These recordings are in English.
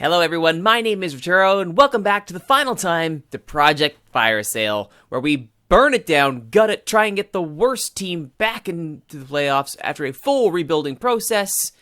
Hello everyone, my name is Rituro, and welcome back to the final time to Project Fire Sale, where we burn it down, gut it, try and get the worst team back into the playoffs after a full rebuilding process.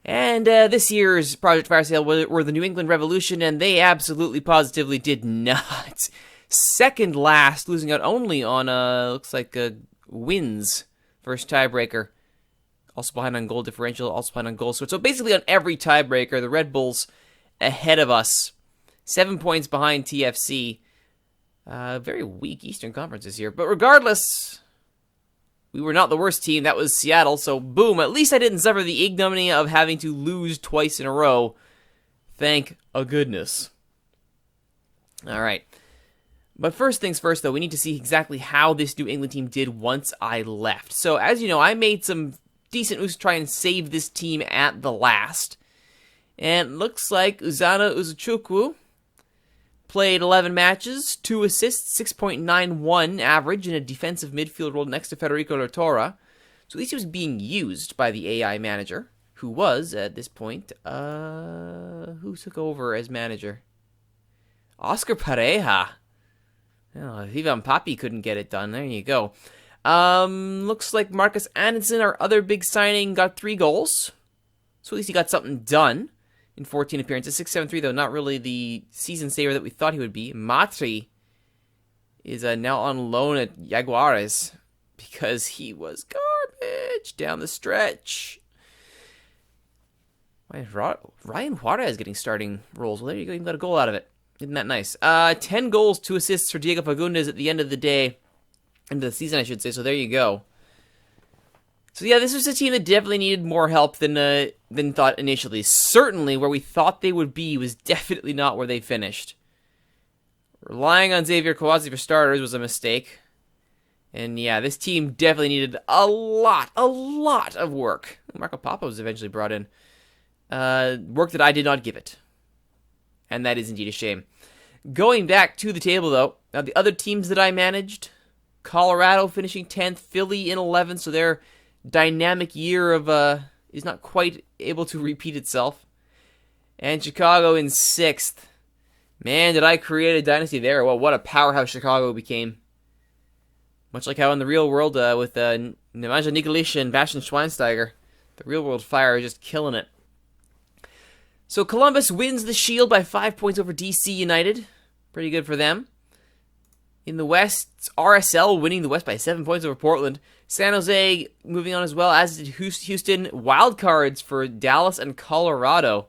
And this year's Project Fire Sale were the New England Revolution, and they absolutely positively did not. Second last, losing out only on, looks like, wins, first tiebreaker. Also behind on goal differential, also behind on goal scored. So basically on every tiebreaker, the Red Bulls ahead of us. 7 points behind TFC. Very weak Eastern Conference this year. But regardless, we were not the worst team. That was Seattle. So boom, at least I didn't suffer the ignominy of having to lose twice in a row. Thank a goodness. Alright. But first things first, though, we need to see exactly how this New England team did once I left. So as you know, I made some decent moves to try and save this team at the last. And looks like Uzana Uzuchukwu played 11 matches, 2 assists, 6.91 average in a defensive midfield role next to Federico Rituro. So at least he was being used by the AI manager, who was, at this point, who took over as manager? Oscar Pareja. Oh, if Ivan Papi couldn't get it done, there you go. Looks like Marcus Anderson, our other big signing, got 3 goals. So at least he got something done in 14 appearances. 6.73, though, not really the season saver that we thought he would be. Matri is now on loan at Jaguares because he was garbage down the stretch. Ryan Juarez getting starting roles. Well, there you go. You got a goal out of it. Isn't that nice? 10 goals, 2 assists for Diego Fagundes at the end of the day. End of the season, I should say. So there you go. So yeah, this was a team that definitely needed more help than thought initially. Certainly, where we thought they would be was definitely not where they finished. Relying on Xavier Kouazi for starters was a mistake. And yeah, this team definitely needed a lot of work. Marco Papa was eventually brought in. Work that I did not give it. And that is indeed a shame. Going back to the table, though, now the other teams that I managed, Colorado finishing 10th, Philly in 11th, so their dynamic year of is not quite able to repeat itself. And Chicago in 6th. Man, did I create a dynasty there. Well, what a powerhouse Chicago became. Much like how in the real world with Nemanja Nikolic and Bastian Schweinsteiger, the real world Fire is just killing it. So Columbus wins the Shield by 5 points over DC United. Pretty good for them. In the West, it's RSL winning the West by 7 points over Portland. San Jose moving on as well, as did Houston. Wildcards for Dallas and Colorado.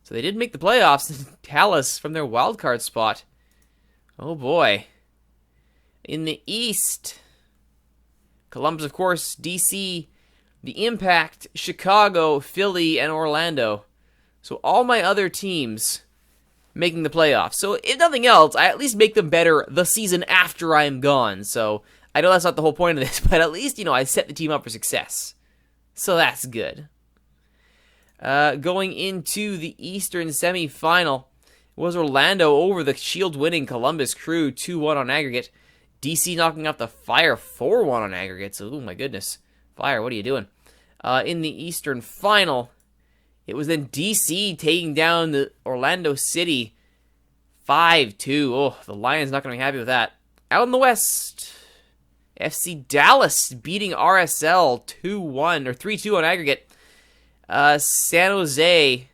So they did make the playoffs in Dallas from their wildcard spot. Oh boy. In the East, Columbus, of course, DC, the Impact, Chicago, Philly, and Orlando. So all my other teams making the playoffs. So if nothing else, I at least make them better the season after I'm gone. So I know that's not the whole point of this, but at least, I set the team up for success. So that's good. Going into the Eastern semifinal was Orlando over the Shield-winning Columbus Crew 2-1 on aggregate. DC knocking off the Fire 4-1 on aggregate. So, oh my goodness. Fire, what are you doing? In the Eastern final, it was then DC taking down the Orlando City 5-2. Oh, the Lions not going to be happy with that. Out in the West, FC Dallas beating RSL 2-1 or 3-2 on aggregate. San Jose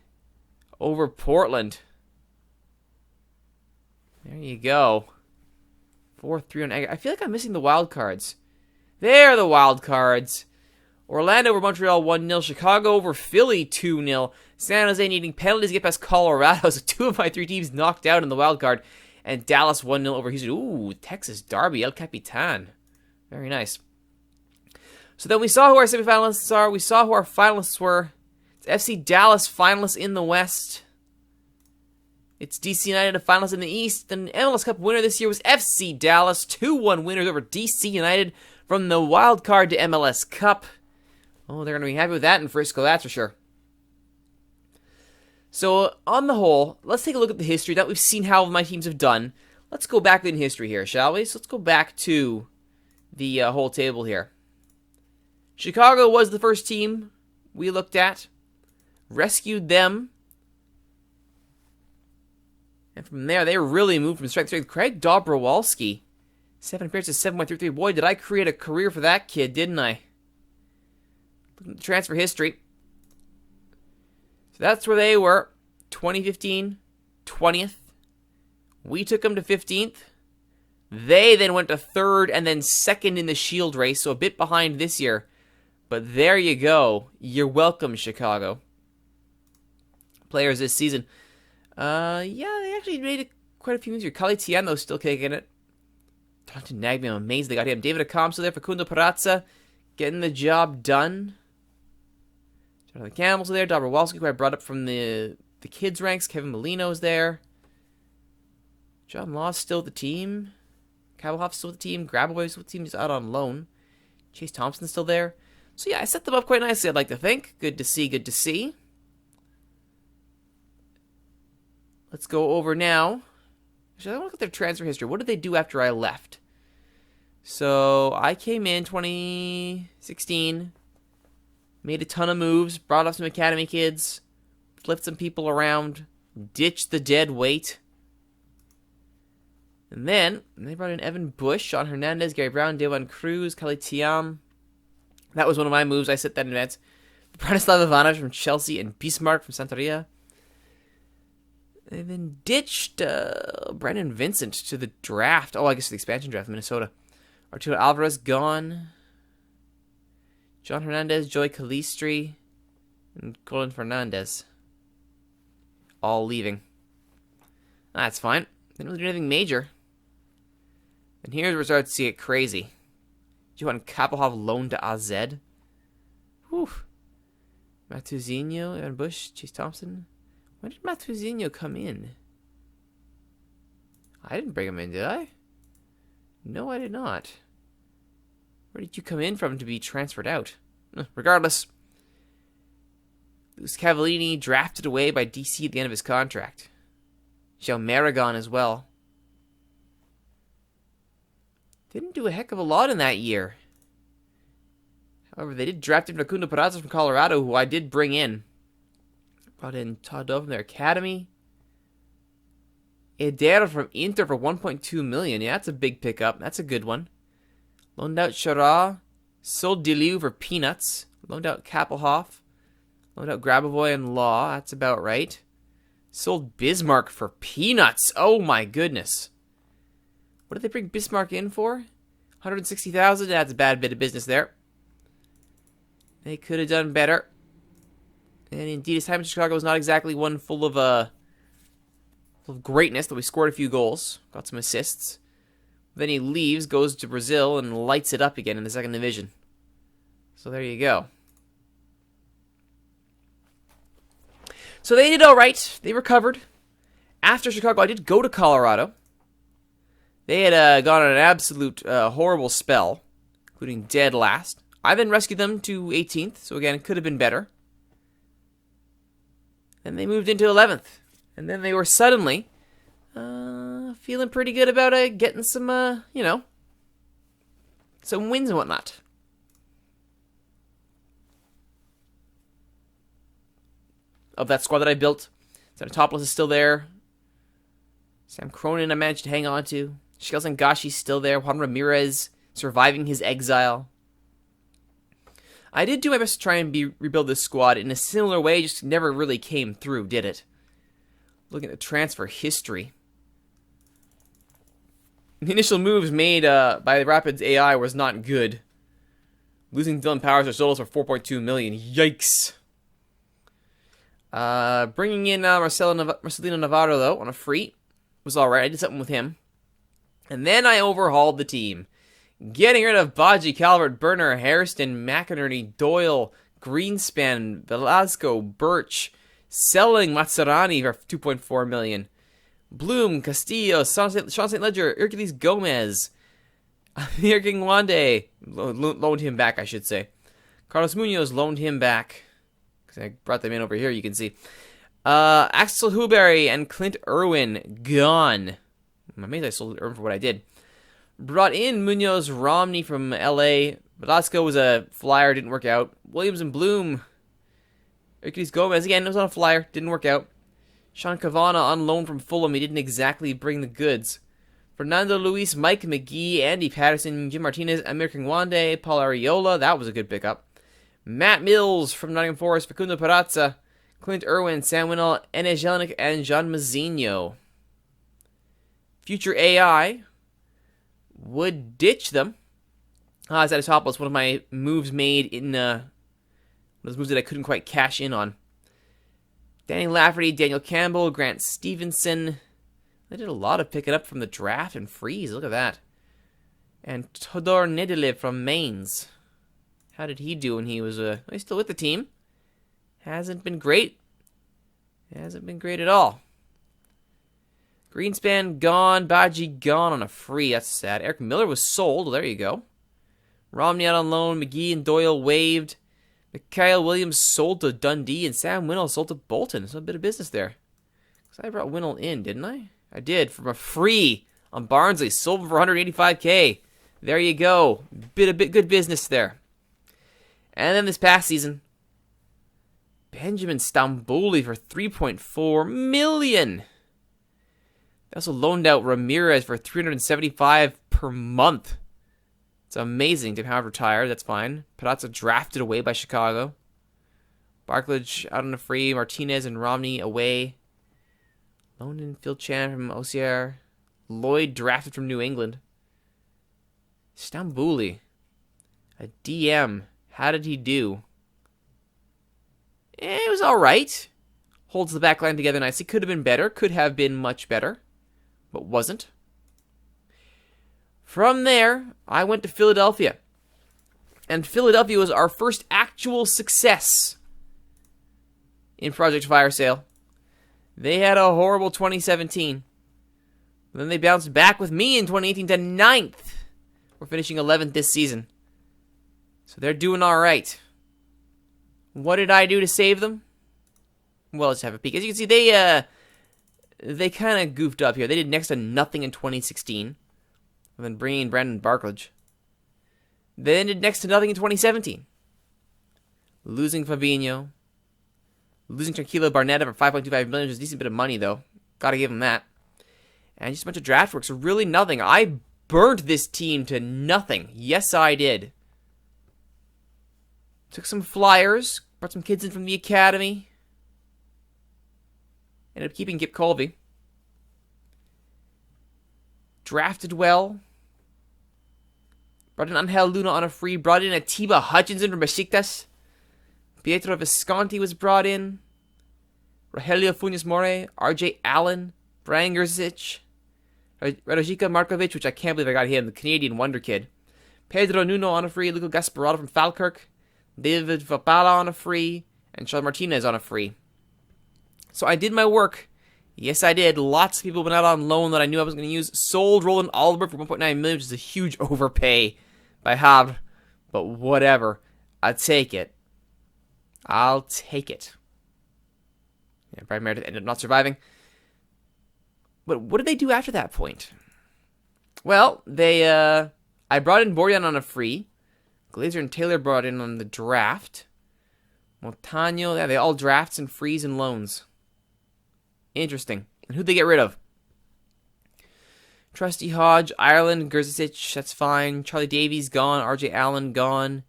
over Portland. There you go. 4-3 on aggregate. I feel like I'm missing the wild cards. There are the wild cards. Orlando over Montreal 1-0. Chicago over Philly 2-0. San Jose needing penalties to get past Colorado. So 2 of my 3 teams knocked out in the wild card. And Dallas 1-0 over Houston. Ooh, Texas Derby, El Capitan. Very nice. So then we saw who our semifinalists are. We saw who our finalists were. It's FC Dallas finalists in the West. It's DC United a finalist in the East. And MLS Cup winner this year was FC Dallas. 2-1 winners over DC United from the wild card to MLS Cup. Oh, they're going to be happy with that in Frisco, that's for sure. So, on the whole, let's take a look at the history. Now we've seen how my teams have done. Let's go back in history here, shall we? So let's go back to the whole table here. Chicago was the first team we looked at. Rescued them And from there, they really moved from strength to strength. Craig Dobrowolski, 7 appearances, 7.33. Boy, did I create a career for that kid, didn't I? Looking at the transfer history. So that's where they were. 2015, 20th. We took them to 15th. They then went to 3rd and then 2nd in the Shield race, so a bit behind this year. But there you go. You're welcome, Chicago. Players this season. Yeah, they actually made quite a few moves here. Calitiano's still kicking it. Dalton Nagby, I'm amazed they got him. David Acom still there. Facundo Perazza getting the job done. Jonathan Campbell's there. Dobrowolski, who I brought up from the kids' ranks. Kevin Molino's there. John Law's still with the team. Kabelhoff's still with the team. Grabaway's with the team. He's out on loan. Chase Thompson's still there. So yeah, I set them up quite nicely, I'd like to think. Good to see, good to see. Let's go over now. Actually, I want to look at their transfer history. What did they do after I left? So, I came in 2016. Made a ton of moves. Brought up some academy kids. Flipped some people around. Ditched the dead weight. And then, they brought in Evan Bush, Sean Hernandez, Gary Brown, Dewan Cruz, Kelly Tiam. That was one of my moves. I set that in advance. Branislav Ivanovic from Chelsea and Bismarck from Santeria. They then ditched Brandon Vincent to the draft. Oh, I guess the expansion draft in Minnesota. Arturo Alvarez gone. John Hernandez, Joey Calistri, and Colin Fernandez. All leaving. That's fine. Didn't really do anything major. And here's where we start to see it crazy. Johan Kapelhoff loaned to AZ. Whew. Matuzinho, Evan Bush, Chase Thompson. When did Matuzinho come in? I didn't bring him in, did I? No, I did not. Where did you come in from to be transferred out? Regardless. Luis Cavallini drafted away by DC at the end of his contract. Joe Maragon as well. Didn't do a heck of a lot in that year. However, they did draft him Facundo Perazza from Colorado, who I did bring in. Brought in Todd Dove from their academy. Edera from Inter for $1.2 million. Yeah, that's a big pickup. That's a good one. Loaned out Chara. Sold Deliu for peanuts. Loaned out Kapelhoff. Loaned out Grabavoy and Law. That's about right. Sold Bismarck for peanuts. Oh my goodness. What did they bring Bismarck in for? $160,000. That's a bad bit of business there. They could have done better. And indeed, his time in Chicago was not exactly one full of greatness, though we scored a few goals, got some assists. Then he leaves, goes to Brazil, and lights it up again in the second division. So there you go. So they did all right. They recovered. After Chicago, I did go to Colorado. They had gone on an absolute horrible spell, including dead last. I then rescued them to 18th, so again, it could have been better. Then they moved into 11th. And then they were suddenly feeling pretty good about getting some, some wins and whatnot. Of that squad that I built, Zanatopoulos is still there. Sam Cronin I managed to hang on to. Shikel Zangashi's still there. Juan Ramirez surviving his exile. I did do my best to try and rebuild this squad in a similar way, just never really came through, did it? Looking at the transfer history. The initial moves made by the Rapids AI was not good. Losing Dylan Powers or Solos for $4.2 million. Yikes. Bringing in Marcelino Navarro, though, on a free. Was alright. I did something with him. And then I overhauled the team. Getting rid of Baji, Calvert, Burner, Hairston, McInerney, Doyle, Greenspan, Velasco, Birch. Selling Matsarani for $2.4 million. Bloom, Castillo, Sean St. Ledger, Hercules Gomez. Amir Gingwande. Loaned him back, I should say. Carlos Munoz loaned him back. Because I brought them in over here, you can see. Axel Huberry and Clint Irwin, gone. I'm amazed I sold Irwin for what I did. Brought in Munoz Romney from LA. Velasco was a flyer, didn't work out. Williams and Bloom. Hercules Gomez, again, was on a flyer, didn't work out. Sean Cavana on loan from Fulham. He didn't exactly bring the goods. Fernando Luis, Mike McGee, Andy Patterson, Jim Martinez, Amir Kingwande, Paul Ariola. That was a good pickup. Matt Mills from Nottingham Forest, Facundo Perazza, Clint Irwin, Sam Winnell, Enes Jelinek, and Jean Mazzinho. Future AI would ditch them. Zadisopoulos, one of my moves made in those moves that I couldn't quite cash in on. Danny Lafferty, Daniel Campbell, Grant Stevenson. They did a lot of picking up from the draft and freeze. Look at that. And Todor Nedelev from Mainz. How did he do when he was he's still with the team? Hasn't been great. Hasn't been great at all. Greenspan gone. Baji gone on a free. That's sad. Eric Miller was sold. Well, there you go. Romney out on loan. McGee and Doyle waived. Mikhail Williams sold to Dundee. And Sam Winnell sold to Bolton. So a bit of business there. Because I brought Winnell in, didn't I? I did. From a free on Barnsley. Sold him for $185K. There you go. Bit good business there. And then this past season, Benjamin Stambouli for $3.4 million. They also loaned out Ramirez for $375 per month. It's amazing. Tim Howard retired. That's fine. Perazza drafted away by Chicago. Barklage out on a free. Martinez and Romney away. Loaned in Phil Chan from OCR. Lloyd drafted from New England. Stambouli, a DM. How did he do? It was alright. Holds the back line together nicely. Could have been better. Could have been much better. But wasn't. From there, I went to Philadelphia. And Philadelphia was our first actual success in Project Fire Sale. They had a horrible 2017. Then they bounced back with me in 2018 to 9th. We're finishing 11th this season. So they're doing alright. What did I do to save them? Well, let's have a peek. As you can see, they kind of goofed up here. They did next to nothing in 2016. And then bringing in Brandon Barklage. They did next to nothing in 2017. Losing Fabinho. Losing Tranquilo Barnetta for $5.25 million, which is a decent bit of money, though. Gotta give him that. And just a bunch of draft work, so really nothing. I burnt this team to nothing. Yes, I did. Took some flyers. Brought some kids in from the academy. Ended up keeping Gip Colby. Drafted well. Brought in Angel Luna on a free. Brought in Atiba Hutchinson from Besiktas. Pietro Visconti was brought in. Rogelio Funes Mori. RJ Allen. Brian Gerzic. Radojika Markovic, which I can't believe I got him. The Canadian wonder kid. Pedro Nuno on a free. Luca Gasparotto from Falkirk. David Vapala on a free. And Sean Martinez on a free. So I did my work. Yes, I did. Lots of people went out on loan that I knew I was going to use. Sold Roland Oliver for $1.9 million, which is a huge overpay by Havre. But whatever. I'll take it. I'll take it. Yeah, Brad Meredith ended up not surviving. But what did they do after that point? Well, I brought in Borjan on a free. Glazer and Taylor brought in on the draft. Montano, yeah, they all drafts and frees and loans. Interesting. And who'd they get rid of? Trusty Hodge, Ireland, Gerzic, that's fine. Charlie Davies gone. RJ Allen gone.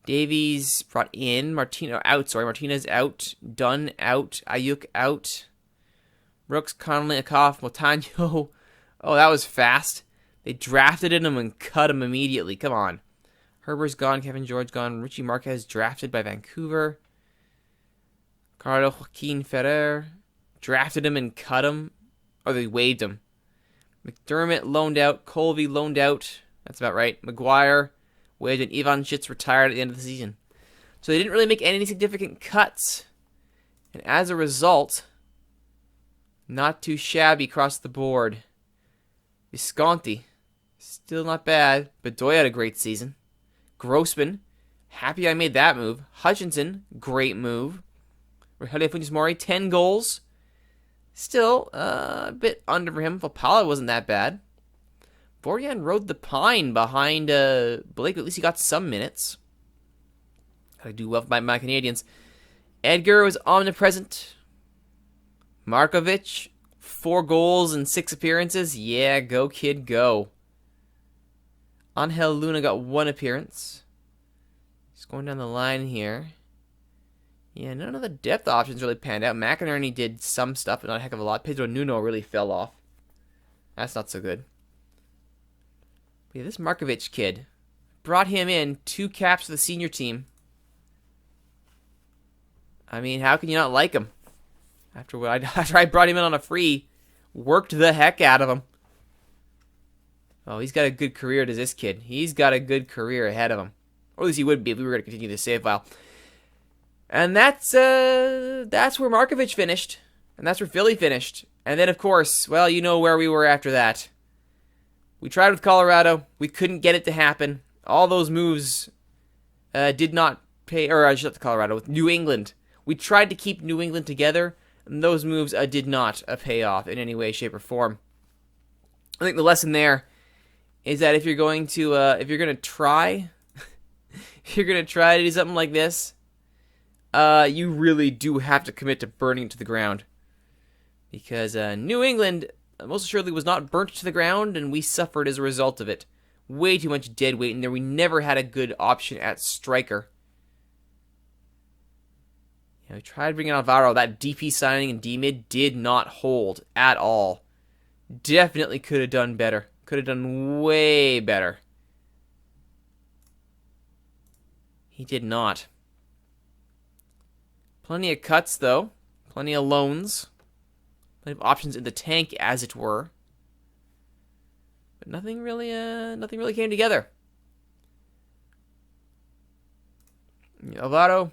Davies brought in. Martinez out. Dunn out. Ayuk out. Brooks, Connolly, Akoff, Montano. Oh, that was fast. They drafted him and cut him immediately. Come on. Herbert's gone. Kevin George gone. Richie Marquez drafted by Vancouver. Carlo Joaquin Ferrer. Drafted him and cut him. Or they waived him. McDermott loaned out. Colby loaned out. That's about right. McGuire waived, and Ivan Schitz retired at the end of the season. So they didn't really make any significant cuts. And as a result, not too shabby across the board. Visconti, still not bad. Bedoya had a great season. Grossman, happy I made that move. Hutchinson, great move. Rogelio Funes Mori, 10 goals. Still a bit under for him. Vapala wasn't that bad. Borjan rode the pine behind Blake, but at least he got some minutes. Gotta do well by my Canadians. Edgar was omnipresent. Markovic, 4 goals in 6 appearances. Yeah, go kid, go. Angel Luna got 1 appearance. Just going down the line here. Yeah, none of the depth options really panned out. McInerney did some stuff, but not a heck of a lot. Pedro Nuno really fell off. That's not so good. But yeah, this Markovic kid, brought him in, 2 caps for the senior team. I mean, how can you not like him? After I brought him in on a free, worked the heck out of him. Oh, he's got a good career, does this kid. He's got a good career ahead of him. Or at least he would be if we were going to continue the save file. And that's where Markovic finished. And that's where Philly finished. And then, of course, well, you know where we were after that. We tried with Colorado. We couldn't get it to happen. All those moves did not pay, or I should have Colorado, with New England. We tried to keep New England together, and those moves did not pay off in any way, shape, or form. I think the lesson there is that if you're going to try to do something like this, you really do have to commit to burning it to the ground. Because New England most assuredly was not burnt to the ground, and we suffered as a result of it. Way too much dead weight in there. We never had a good option at striker. Yeah, we tried bringing Alvaro. That DP signing in D-mid did not hold at all. Definitely could have done better. Could have done way better. He did not. Plenty of cuts, though. Plenty of loans. Plenty of options in the tank, as it were. But nothing really came together. Alvaro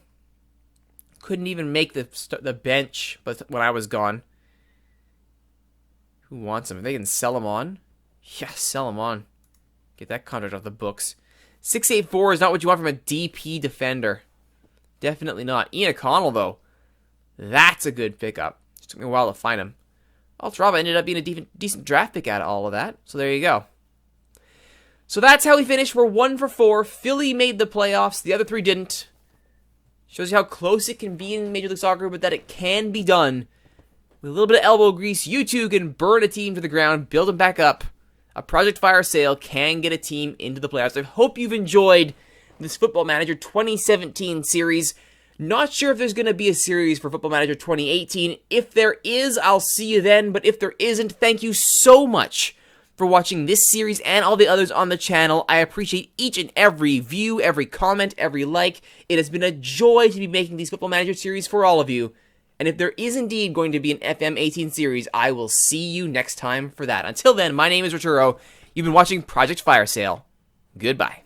couldn't even make the bench, but when I was gone. Who wants him? If they can sell him on, yeah, sell him on. Get that contract off the books. 6'8" is not what you want from a DP defender. Definitely not. Ian O'Connell, though, that's a good pickup. It took me a while to find him. Altrava ended up being a decent draft pick out of all of that. So there you go. So that's how we finished. We're 1 for 4. Philly made the playoffs. The other 3 didn't. Shows you how close it can be in Major League Soccer, but that it can be done. With a little bit of elbow grease, you too can burn a team to the ground, build them back up. A Project Fire sale can get a team into the playoffs. I hope you've enjoyed this Football Manager 2017 series. Not sure if there's going to be a series for Football Manager 2018. If there is, I'll see you then. But if there isn't, thank you so much for watching this series and all the others on the channel. I appreciate each and every view, every comment, every like. It has been a joy to be making these Football Manager series for all of you. And if there is indeed going to be an FM18 series, I will see you next time for that. Until then, my name is Rituro. You've been watching Project Fire Sale. Goodbye.